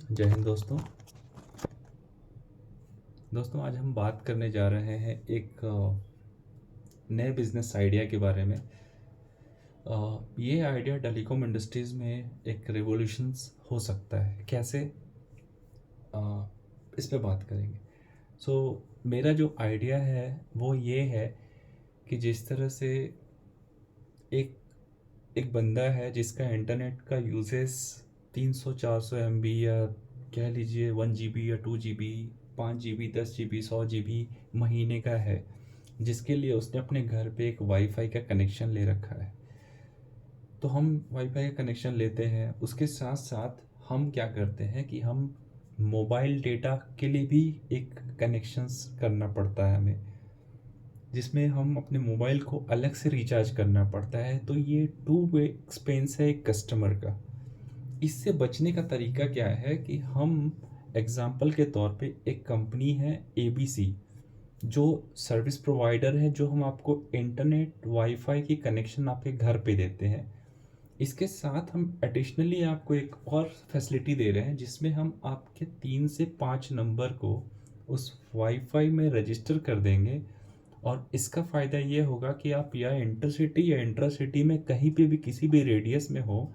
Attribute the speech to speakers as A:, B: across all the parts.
A: जय हिंद दोस्तों। आज हम बात करने जा रहे हैं एक नए बिजनेस आइडिया के बारे में। ये आइडिया टेलीकॉम इंडस्ट्रीज़ में एक रिवॉल्यूशंस हो सकता है, कैसे इस पे बात करेंगे। मेरा जो आइडिया है वो ये है कि जिस तरह से एक एक बंदा है जिसका इंटरनेट का यूजेस 300-400 MB या कह लीजिए 1 GB या 2 GB 5 GB 10 GB 100 GB महीने का है, जिसके लिए उसने अपने घर पे एक वाईफाई का कनेक्शन ले रखा है। तो हम वाईफाई का कनेक्शन लेते हैं, उसके साथ साथ हम क्या करते हैं कि हम मोबाइल डेटा के लिए भी एक कनेक्शंस करना पड़ता है हमें, जिसमें हम अपने मोबाइल को अलग से रिचार्ज करना पड़ता है। तो ये टू वे एक्सपेंस है एक कस्टमर का। इससे बचने का तरीका क्या है कि हम एग्जाम्पल के तौर पे एक कंपनी है ABC, जो सर्विस प्रोवाइडर है, जो हम आपको इंटरनेट वाईफाई की कनेक्शन आपके घर पे देते हैं। इसके साथ हम एडिशनली आपको एक और फैसिलिटी दे रहे हैं, जिसमें हम आपके 3 से 5 नंबर को उस वाईफाई में रजिस्टर कर देंगे। और इसका फ़ायदा ये होगा कि आप या इंटरसिटी या इंट्रासिटी में कहीं पे भी किसी भी रेडियस में हो,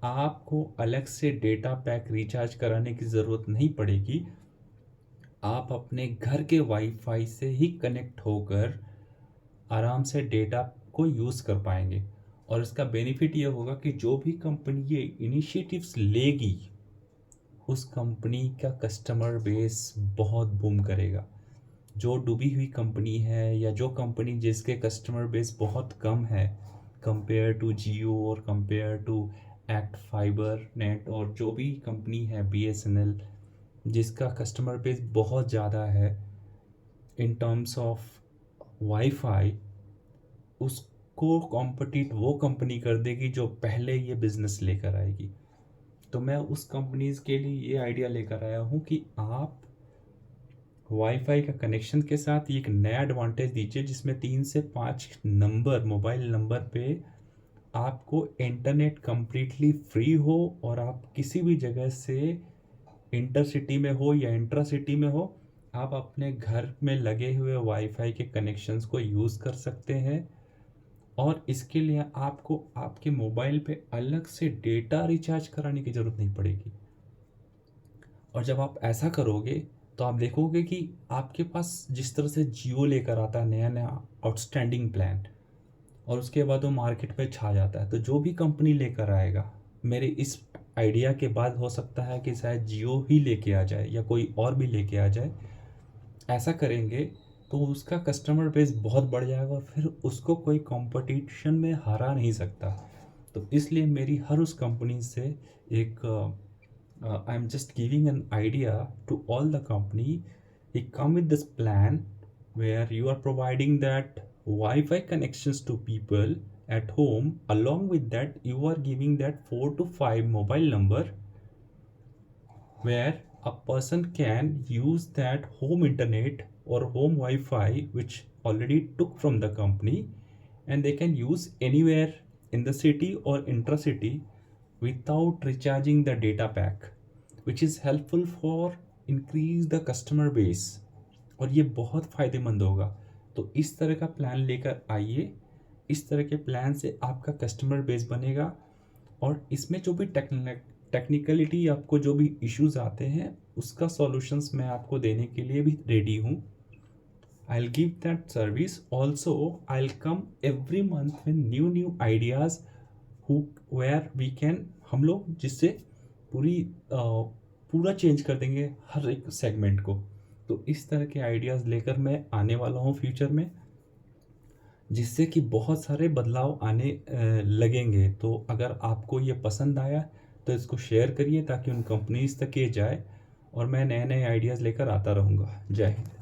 A: आपको अलग से डेटा पैक रिचार्ज कराने की ज़रूरत नहीं पड़ेगी। आप अपने घर के वाईफाई से ही कनेक्ट होकर आराम से डेटा को यूज़ कर पाएंगे। और इसका बेनिफिट ये होगा कि जो भी कंपनी ये इनिशिएटिव्स लेगी, उस कंपनी का कस्टमर बेस बहुत बूम करेगा। जो डूबी हुई कंपनी है या जो कंपनी जिसके कस्टमर बेस बहुत कम है कंपेयर टू जियो और compare to ACT Fibernet, और जो भी कंपनी है BSNL जिसका कस्टमर बेस बहुत ज़्यादा है इन टर्म्स ऑफ वाईफाई, उसको कॉम्पिटिट वो कंपनी कर देगी जो पहले ये बिज़नेस लेकर आएगी। तो मैं उस कंपनीज़ के लिए ये आइडिया लेकर आया हूँ कि आप वाईफाई का कनेक्शन के साथ एक नया एडवांटेज दीजिए, जिसमें 3 से 5 नंबर मोबाइल नंबर पे आपको इंटरनेट कम्प्लीटली फ्री हो, और आप किसी भी जगह से इंटरसिटी में हो या इंट्रासिटी में हो, आप अपने घर में लगे हुए वाईफाई के कनेक्शंस को यूज़ कर सकते हैं। और इसके लिए आपको आपके मोबाइल पे अलग से डेटा रिचार्ज कराने की ज़रूरत नहीं पड़ेगी। और जब आप ऐसा करोगे तो आप देखोगे कि आपके पास जिस तरह से जियो लेकर आता है नया नया आउटस्टैंडिंग प्लान, और उसके बाद वो मार्केट में छा जाता है, तो जो भी कंपनी लेकर आएगा, मेरे इस आइडिया के बाद हो सकता है कि शायद जियो ही लेके आ जाए या कोई और भी लेके आ जाए। ऐसा करेंगे तो उसका कस्टमर बेस बहुत बढ़ जाएगा और फिर उसको कोई कंपटीशन में हरा नहीं सकता। तो इसलिए मेरी हर उस कंपनी से एक I am just giving an idea to all the company, he come with this plan where you are providing that Wi-Fi connections to people at home. Along with that, you are giving that 4 to 5 mobile number where a person can use that home internet or home Wi-Fi which already took from the company, and they can use anywhere in the city or intra-city without recharging the data pack, which is helpful for increase the customer base, और ये बहुत फ़ायदेमंद होगा। तो इस तरह का plan लेकर आइए। इस तरह के प्लान से आपका कस्टमर बेस बनेगा, और इसमें जो भी टेक्निकलिटी आपको जो भी इश्यूज आते हैं, उसका सॉल्यूशंस मैं आपको देने के लिए भी रेडी हूँ। I'll give that service. Also, I'll come every month with new ideas where we can, हम लोग जिससे पूरा चेंज कर देंगे हर एक सेगमेंट को। तो इस तरह के आइडियाज़ लेकर मैं आने वाला हूँ फ्यूचर में, जिससे कि बहुत सारे बदलाव आने लगेंगे। तो अगर आपको ये पसंद आया तो इसको शेयर करिए ताकि उन कंपनीज तक ये जाए, और मैं नए नए आइडियाज़ लेकर आता रहूँगा। जय हिंद।